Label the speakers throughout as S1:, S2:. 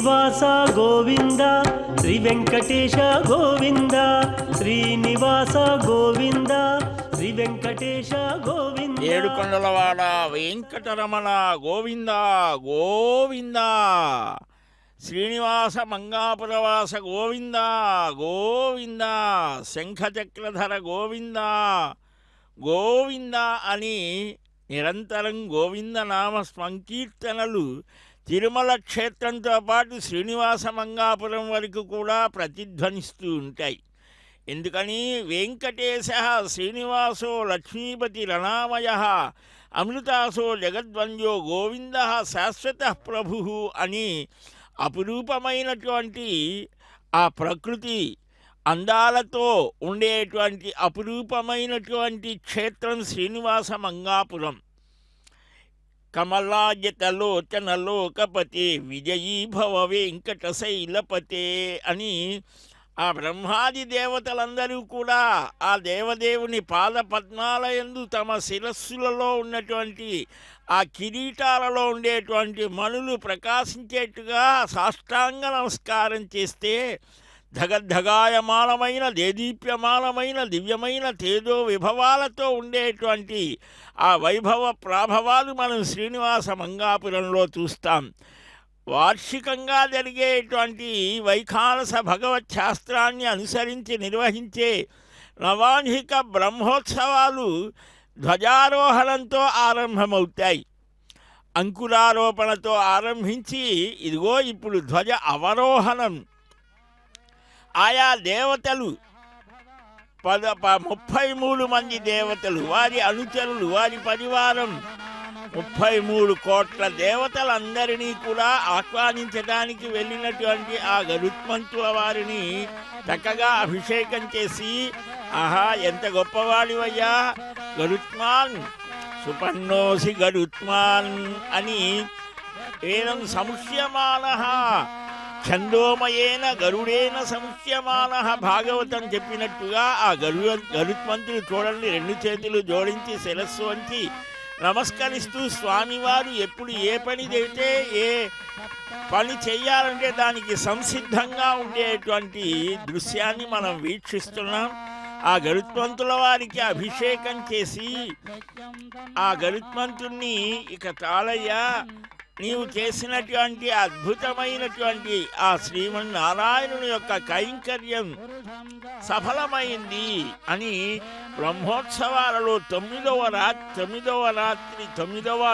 S1: శ్రీనివాస గోవింద శ్రీ వెంకటేశ గోవింద శ్రీనివాస గోవింద శ్రీ వెంకటేశ గోవింద
S2: ఏడుకొండలవాడ వెంకటరమణ గోవింద గోవింద శ్రీనివాస మంగాపురవాస గోవింద గోవింద శంఖచక్రధర గోవింద గోవింద అని నిరంతరం గోవిందనామ సంకీర్తనలు తిరుమల క్షేత్రంతో పాటు శ్రీనివాస మంగాపురం వరకు కూడా ప్రతిధ్వనిస్తూ ఉంటాయి. ఎందుకని వెంకటేశ శ్రీనివాసో లక్ష్మీపతి రణామయ అమృతాసో జగద్వంద్యో గోవింద శాశ్వత ప్రభు అని అపురూపమైనటువంటి ఆ ప్రకృతి అందాలతో ఉండేటువంటి అపురూపమైనటువంటి క్షేత్రం శ్రీనివాస మంగాపురం. కమలాయతలోచనలోకపతే విజయీ భవ వెంకటశైలపతే అని ఆ బ్రహ్మాది దేవతలందరూ కూడా ఆ దేవదేవుని పాదపద్మాలయందు తమ శిరస్సులలో ఉన్నటువంటి ఆ కిరీటాలలో ఉండేటువంటి మణులు ప్రకాశించేట్టుగా సాష్టాంగ నమస్కారం చేస్తే ధగద్ధగాయమానమైన దేదీప్యమానమైన దివ్యమైన తేజో విభవాలతో ఉండేటువంటి ఆ వైభవ ప్రాభవాలు మనం శ్రీనివాస మంగాపురంలో చూస్తాం. వార్షికంగా జరిగేటువంటి వైఖానస భగవత్ శాస్త్రాన్ని అనుసరించి నిర్వహించే నవాన్హిక బ్రహ్మోత్సవాలు ధ్వజారోహణంతో ఆరంభమవుతాయి. అంకురారోపణతో ఆరంభించి ఇదిగో ఇప్పుడు ధ్వజ అవరోహణం. ఆయా దేవతలు 33 మంది దేవతలు, వారి అనుచరులు, వారి పరివారం 33 కోట్ల దేవతలందరినీ కూడా ఆహ్వానించడానికి వెళ్ళినటువంటి ఆ గరుత్మంతుల వారిని చక్కగా అభిషేకం చేసి, ఆహా ఎంత గొప్పవాడివయ్యా గరుత్మాన్, సుపర్ణోసి గరుత్మాన్ అని ఏనం సముష్యమానః ఛందోమయేన గరుడేన సముష్యమాన భాగవతం చెప్పినట్టుగా ఆ గరుత్మంతుడు చూడండి 2 చేతులు జోడించి శిరస్సు వంచి నమస్కరిస్తూ స్వామివారు ఎప్పుడు ఏ పని చేస్తే ఏ పని చెయ్యాలంటే దానికి సంసిద్ధంగా ఉండేటువంటి దృశ్యాన్ని మనం వీక్షిస్తున్నాం. ఆ గరుత్మంతుల వారికి అభిషేకం చేసి ఆ గరుత్మంతుణ్ణి ఇక తాళయ్యా నీవు చేసినటువంటి అద్భుతమైనటువంటి ఆ శ్రీమన్నారాయణుని యొక్క కైంకర్యం సఫలమైంది అని బ్రహ్మోత్సవాలలో 9వ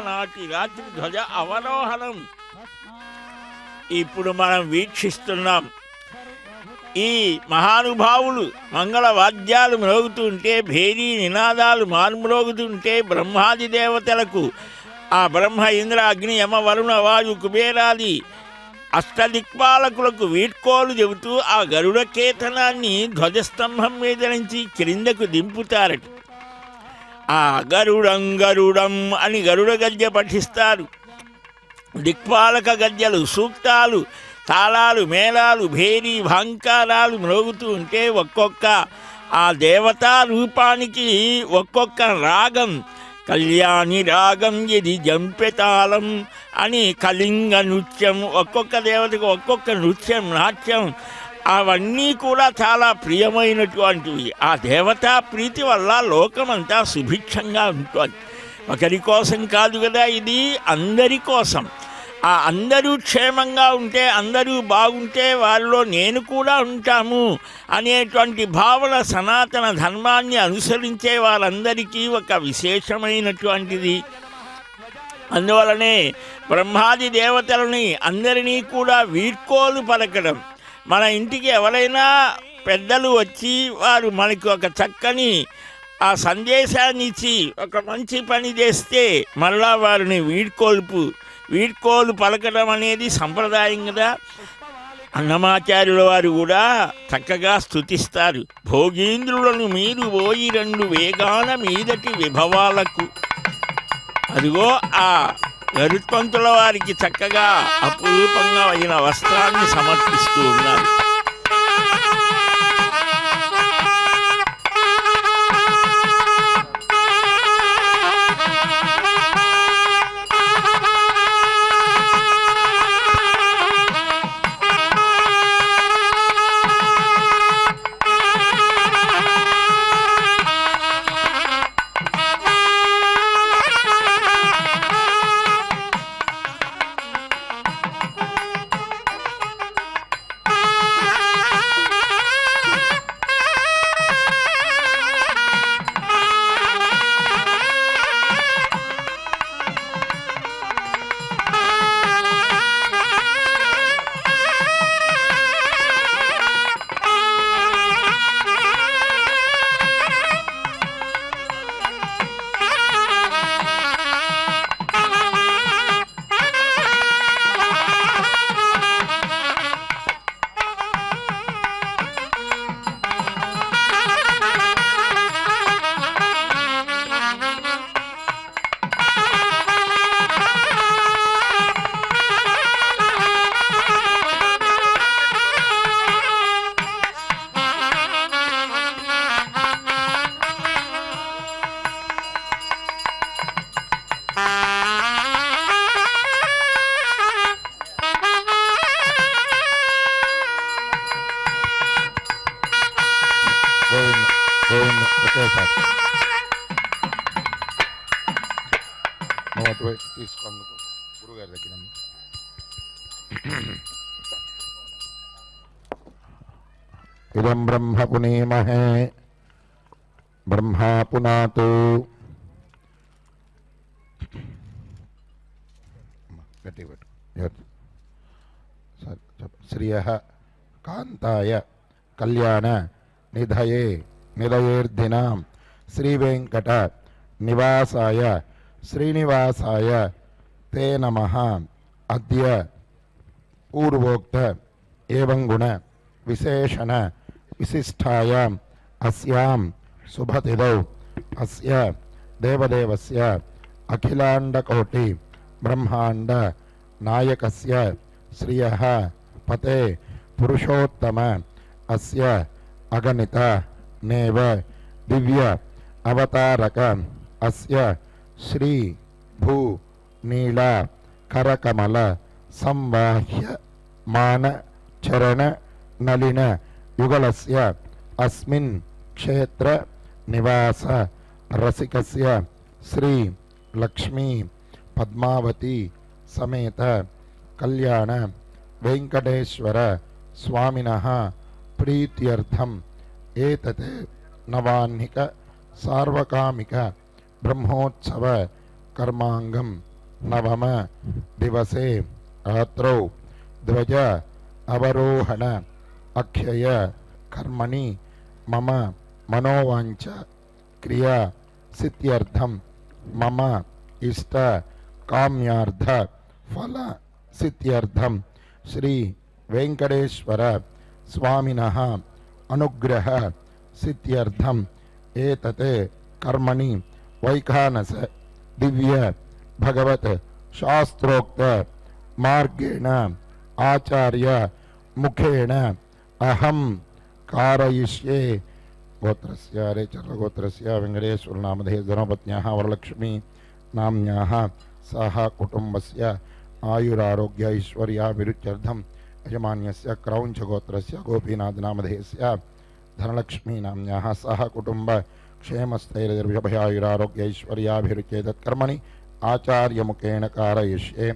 S2: నాటి రాత్రి ధ్వజ అవరోహణం ఇప్పుడు మనం వీక్షిస్తున్నాం. ఈ మహానుభావులు మంగళ వాద్యాలు మ్రోగుతుంటే, భేరీ నినాదాలు మార్మ్రోగుతుంటే బ్రహ్మాది దేవతలకు ఆ బ్రహ్మ ఇంద్ర అగ్ని యమ వరుణ వాయు కుబేరాది అష్టదిక్పాలకులకు వీడ్కోలు చెబుతూ ఆ గరుడ కేతనాన్ని ధ్వజస్తంభం మీద నుంచి క్రిందకు దింపుతారట. ఆ గరుడం గరుడం అని గరుడ గద్య పఠిస్తారు. దిక్పాలక గద్యలు, సూక్తాలు, తాళాలు, మేళాలు, భేరీ భాంకారాలు మ్రోగుతూ ఉంటే ఒక్కొక్క ఆ దేవతా రూపానికి ఒక్కొక్క రాగం, కళ్యాణి రాగం ఇది జంపెతాళం అని కళింగ నృత్యం, ఒక్కొక్క దేవతకు ఒక్కొక్క నృత్యం, నాట్యం అవన్నీ కూడా చాలా ప్రియమైనటువంటివి. ఆ దేవతా ప్రీతి వల్ల లోకమంతా సుభిక్షంగా ఉంటుంది. ఒకరి కోసం కాదు కదా, ఇది అందరి కోసం. ఆ అందరూ క్షేమంగా ఉంటే, అందరూ బాగుంటే వారిలో నేను కూడా ఉంటాము అనేటువంటి భావన సనాతన ధర్మాన్ని అనుసరించే వారందరికీ ఒక విశేషమైనటువంటిది. అందువలనే బ్రహ్మాది దేవతలని అందరినీ కూడా వీడ్కోలు పలకడం. మన ఇంటికి ఎవరైనా పెద్దలు వచ్చి వారు మనకి ఒక చక్కని ఆ సందేశాన్ని ఇచ్చి ఒక మంచి పని చేస్తే మళ్ళా వారిని వీడ్కోలు పలకడం అనేది సంప్రదాయం కదా. అన్నమాచార్యుల వారు కూడా చక్కగా స్తుతిస్తారు. భోగీంద్రులను మీరు పోయి 2 వేగాన మీదటి విభవాలకు. అదిగో ఆ గరుత్మంతుల వారికి చక్కగా అపురూపంగా అయిన వస్త్రాన్ని సమర్పిస్తూ ఉన్నారు.
S3: Okay sir. నువ్వు అటువైపు తీసుకుందుకు గురుగారి దగ్గర. ఇదం బ్రహ్మ పునీమహే బ్రహ్మా పునాతు. గట్టిగా పెట్టు. శ్రియ కాంతాయ కళ్యాణ నిధయే నిలయేర్ధినాం శ్రీ వెంకట నివాసాయ శ్రీనివాసాయ తే నమః. అద్య పూర్వోక్త ఏవం గుణ విశేషణ విశిష్టాయాం అస్యాం శుభతిథౌ అస్య దేవదేవస్య అఖిలాండకోటి బ్రహ్మాండ నాయకస్య శ్రియః పతే పురుషోత్తమ అస్య అగణిత నేవ దివ్య అవతారక అస్య శ్రీ భూ నీల కరకమల సంవాహ్య మాన చరణ నలిన యుగళస్య అస్మిన్ క్షేత్ర నివాస రసికస్య శ్రీ లక్ష్మీ పద్మావతి సమేత కళ్యాణ వెంకటేశ్వర స్వామినః ప్రీత్యర్థం ఏతత్ నవాహ్నిక సార్వకామిక బ్రహ్మోత్సవ కర్మాంగం నవమ దివసే రాత్రౌ ధ్వజ అవరోహణ అక్షయ కర్మణి మమ మనోవాంఛ క్రియా సిద్ధ్యర్థం మమ ఇష్ట కామ్యార్థ ఫల సిద్ధ్యర్థం శ్రీ వెంకటేశ్వర స్వామినః అనుగ్రహ సిద్ధ్యర్థం ఏతత్ కర్మణి వైఖానస దివ్య భగవత్ శాస్త్రోక్త మార్గేణ ఆచార్య ముఖేణ అహం कारयिष्ये. गोत्रस्य रेचर्लगोत्रस्य वेङ्कटेश्वरनामधेय धर्मपत्न्याः वरलक्ष्मी नाम्न्याः सह कुटुम्बस्य आयुरारोग्य ऐश्वर्याभिरुच्यर्थं यजमान्यस्य क्रौञ्चगोत्रस्य गोपीनाथनामधेयस्य धनलक्ष्मी नाम्न्याः सह कुटुम्ब क्षेमस्थैर्यभयायुरारोग्य ऐश्वर्याभिरुच्येतत्कर्मणि आचार्यमुखेन कारयिष्ये.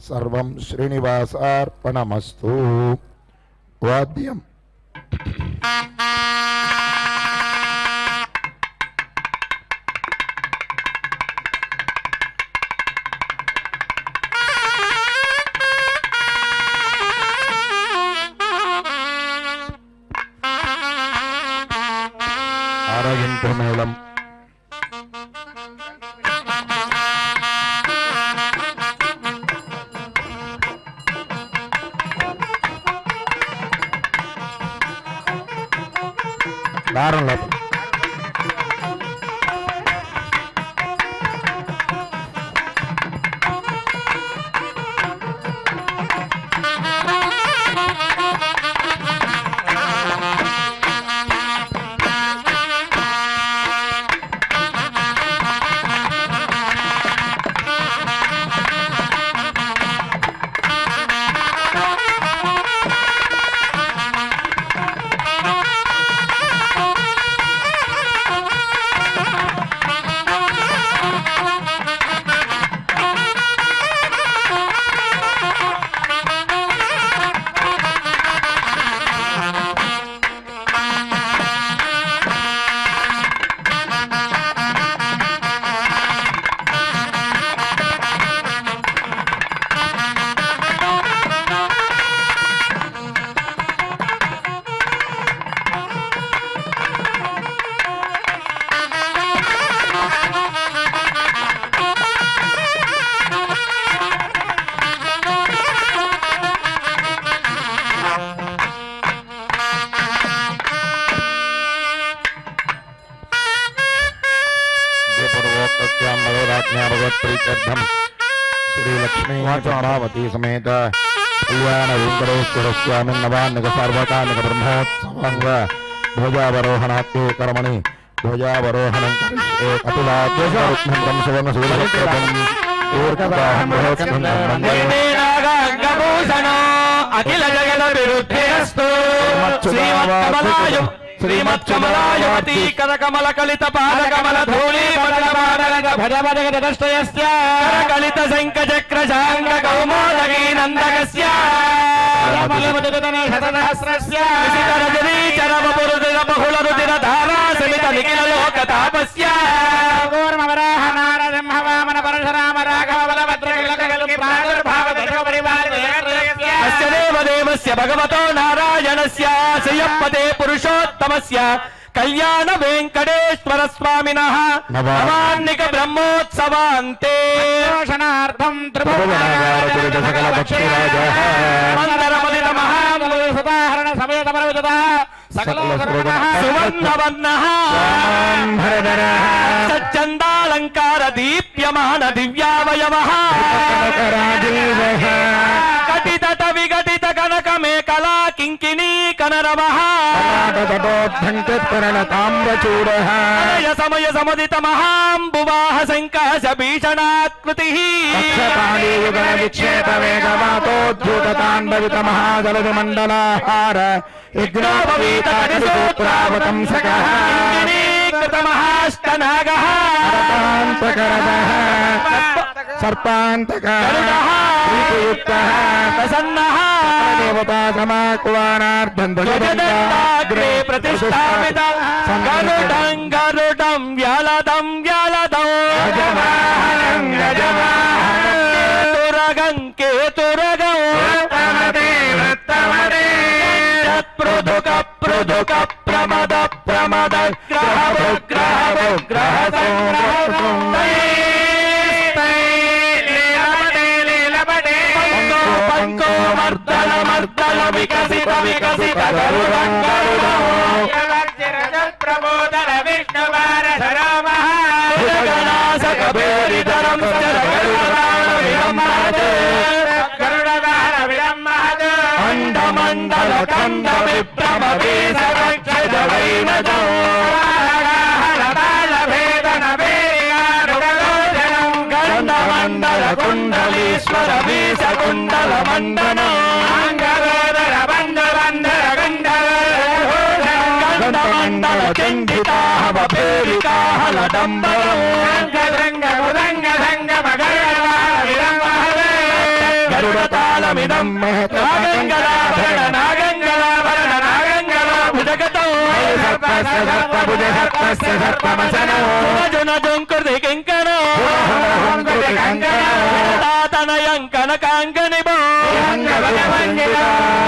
S3: सर्वं श्रीनिवासार्पणमस्तु. वाद्यम् ఆరగింపుమేళం. దారం లోపల प्रीत्यर्थम श्री लक्ष्मी पद्मावती समेत कल्याण वेंकटेश्वर स्वामी नवान्नक सार्वकालिक ब्रह्मोत्सवांग ध्वजावरोहणात्ते कर्मणि ध्वजावरोहणं करिष्ये. अतुलाद्यसौख्यं सुवर्ण सूर्यप्रभं ऊर्ध्वगाहं बृहत्सं
S4: अखिल जगत विरुद्धेस्तु श्रीमत्कमलाय
S3: శ్రీమత్కమలాయవతి కరకమల కలిత పాద కమల ధూళి భజభజగదష్టయస్య కలిత శంఖ చక్ర శాంగ కౌమోదగీ నందకస్య బహుళ రుదిర ధారా సమిత నిఖిల లోక తాపస్య వరాహ నారసింహ వామన పరశురామ రాఘవ బలభద్ర ప్రాదుర్భావ దశ పరివార అస్య దేవదేవస్య భగవతో నారాయణస్య శ్రీయపతే పురుషోత్తమస్య కళ్యాణ వెంకటేశ్వర స్వామినః నవాన్నిక బ్రహ్మోత్సవాంతే దర్శనార్థం మందరమదిత మహాముదాహరణ సమేత పర్వతః సువర్ణవర్ణః సచ్చందాలంకార దీప్యమాన దివ్యావయవః కటితట విఘటిత కనక మేకలా కింకిణీ కనరవః సమయ సముదిత మహాంబువాహ సంకాశ భీషణాకృతి విక్షేప వేగవాతోద్భూతాండవిత మహాజలద మండలాహార మహాష్టనాగః సర్పాంతకయుక్తః ప్రసన్నః దేవతా సమాకువానార్ధంగ్రే ప్రతిష్టాపిత గరుడం గరుడం వ్యాలదం వ్యాలదం తురగం కేతురగం పృథుక పృథుక ప్రమద ప్రమద గ్రహ గ్రహ గ్రహ పంకో మర్దన మర్దన వికసిత వికసిత గరుడం గరుడం ప్రబోధన విష్ణు గణాసక భేరిధరం గరుడవార విరమ్మహద అండమండల కంద విభ్రమ వీసరక్షద వైనజం గండమండల కుండలీశ్వర వీస కుండల మండనం గండర బంధర గండమండల చండితాహవ పేరికాహలడంబరం గరుడతాళమిదం నాగంగళాభరణ నాగంగళాభరణ నాగంగళ భుజగతం సర్పమసనోజునజుంకృతి కింకణో తాతనయం కనకాంగనిభో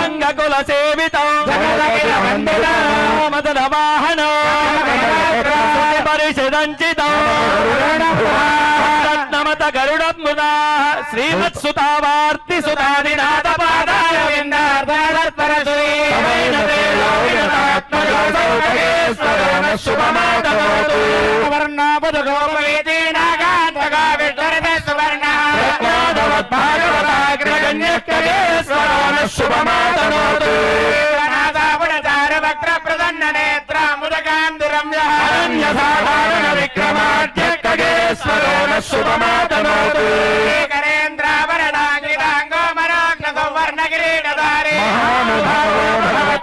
S3: అంగకుల సేవితం మదన వాహనో పరిషదంచితం రత్నమత గరుడముదా శ్రీమత్సుతావార్తి సుతాదినాథ పాదాయ ప్రసన్న నేత్ర ముదకాంతిరం సాధారణ విక్రమాద్య ఖగేశ్వరో శుభమాతనోతు కరేంద్రాభరణాంగితాంగో మరోగ్న సౌవర్ణగిరీటధారి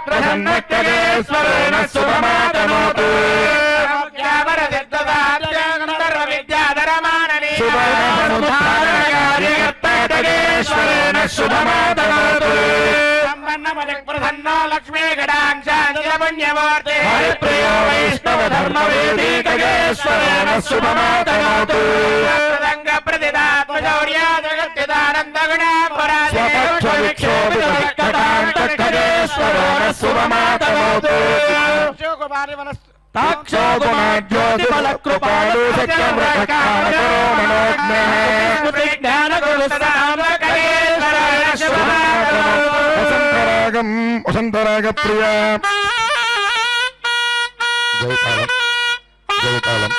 S3: ప్రసన్న ఖగేశ్వరేణ శుభమాతనోతు సర్వ విద్యాధరమానని ఖగేశ్వరేణ శుభమాతనోతు ప్రసన్నో లక్ష్మీ గడాంశాంజపుణ్యమూర్తి హరిప్రియ వైష్ణవ ధర్మ వేదీ ఖగేశ్వరేణ శుభమాతనోతు ప్రదంగ ప్రతిదాత్మశౌర్య జగత్తిదానంద గుణాపరాధేక్షోభిక్షోభితాంత ఖగేశ్వరేణ శుభమాతనోతు తాక్షో గుణాజ్యోతిబల కృపాలు సత్యం రక్షాణకరో మనోజ్ఞః జ్ఞాన గురు సదామ ఖగేశ్వరేణ శుభమాతనోతు వసంతరాగం వసంతరాగ ప్రియ జయకాలం జయకాలం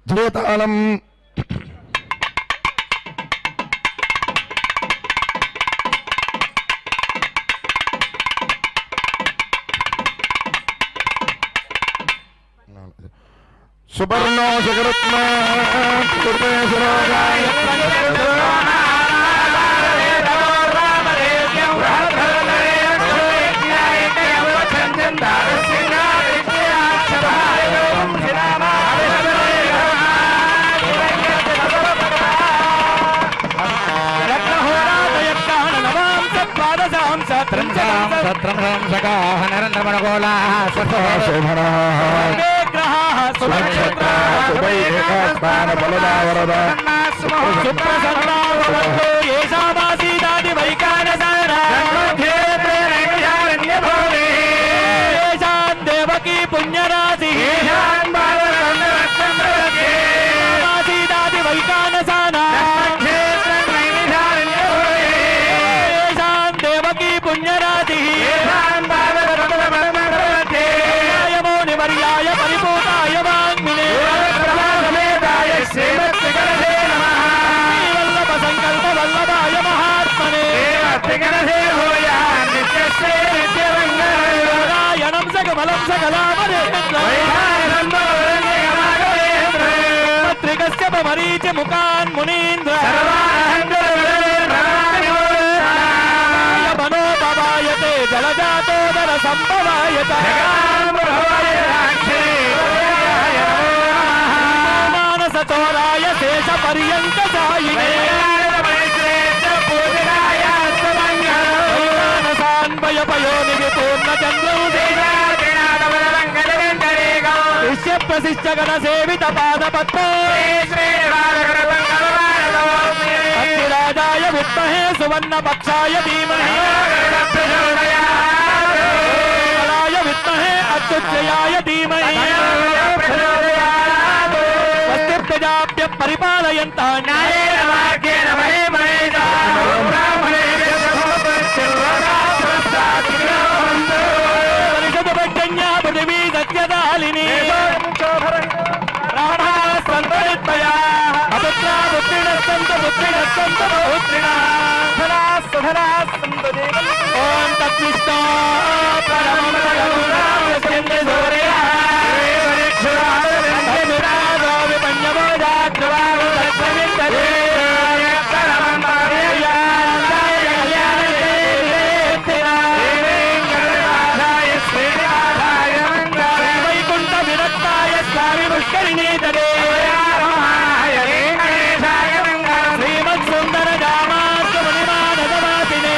S3: జయతాళం సువర్ణో శిఖరత్న దేవకీ పుణ్యరాశి సీతాది వైకానసాన దేవకీ పుణ్యరాశి యమోని వర్యాయ పరిపూతాయ వాంగ్మినే వల్లభ సంకల్ప వల్లభాయ మహాత్మనే నారాయణం సకమలం సకలామరేంద్ర మరీచ ముఖాన్ మునీంద్ర మనోభవాయతే జలజాతోదర సంభవాయత మానస చోరాయ శేష పర్యంక సాయినే సాన్వయపయోనిధి పూర్ణ చంద్రశిష్య ప్రశిష్య గణ సేవిత పాదపద్మో అగ్నిరాజాయ విద్మహే సువర్ణ పక్షాయ ధీమహి కళాయ విద్మహే అత్యుజ్జయాయ ధీమహి స్వస్తి ప్రజాభ్య పరిపాలయంతాం పరిషదభజ్ఞా పృథివీ సత్యదాలిని రామాస్తంతరిత్మయా అపుత్రా పుత్రిణస్తంతు పుత్రిణస్తంతు బహుత్రిణా ఓం తత్విష్ణో పరమం సకరుణామస్యంతి సూర్యః విపణ్యమోదాద్రవారు దక్షమిందరే వైకుంఠ విరక్తాయ స్వామి పుష్కరిణీతరే శ్రీమత్ సుందర రామార్క మునిమానదవాసినే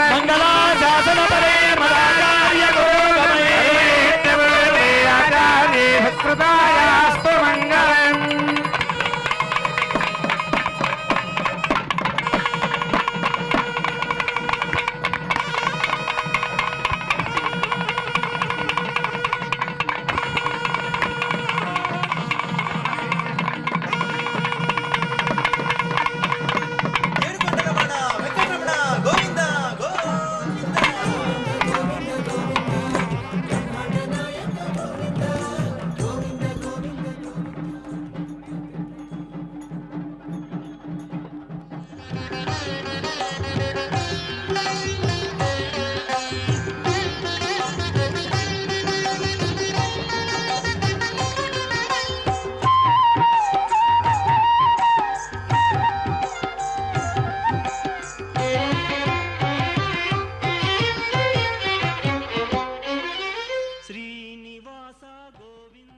S3: మంగళాశాసన పరే మదాచార్య గోగమయే
S4: కృతాయాస్తు మంగళం.
S5: ఏడుకొండలవాడ వెంకటరమణ గోవింద గోవింద.
S1: శ్రీనివాస గోవింద